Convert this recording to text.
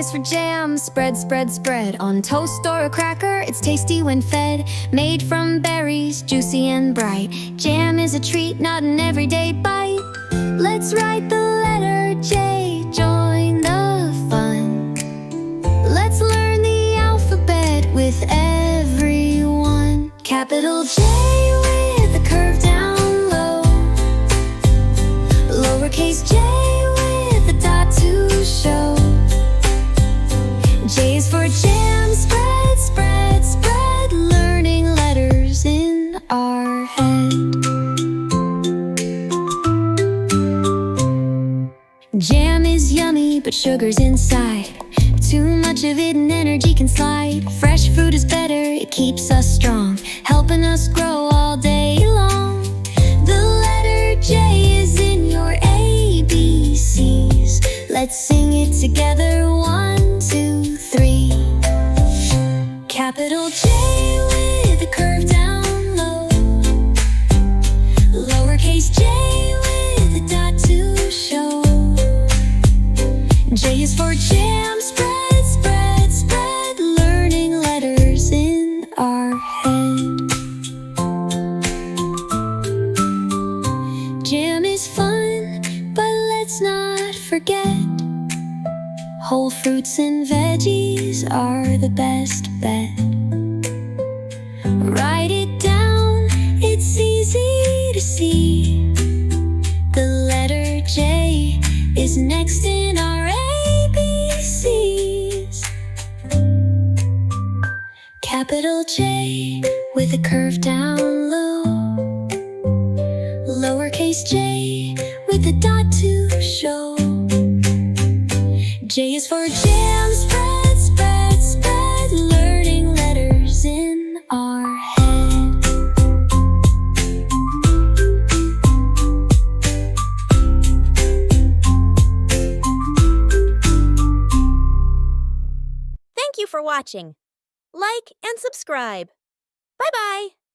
is for jam. Spread, spread, spread on toast or a cracker. It's tasty when fed, made from berries, juicy and bright. Jam is a treat, not an everyday bite. Let's write the letter J, join the fun. Let's learn the alphabet with everyone. Capital J with a curve down low. Lowercase j with a dot to show. J is for jam, spread, spread, spread. Learning letters in our head. Jam is yummy, but sugar's inside. Too much of it and energy can slide. Fresh fruit is better, it keeps us strong, helping us grow all day long. The letter J is in your ABCs. Let's sing it together, 1, 2, 3. Capital J with a curve down low. Lowercase j with a dot to show. J is for jam, spread, spread, spread. Learning letters in our head. Jam is fun, but let's not forget, whole fruits and veggies are the best bet. Write it down, it's easy to see. The letter J is next in our ABCs. Capital J with a curve down low. Lowercase j with a dot to show. J is for jam, spread, spread, spread. Learning letters in our head. Thank you for watching. Like and subscribe. Bye-bye.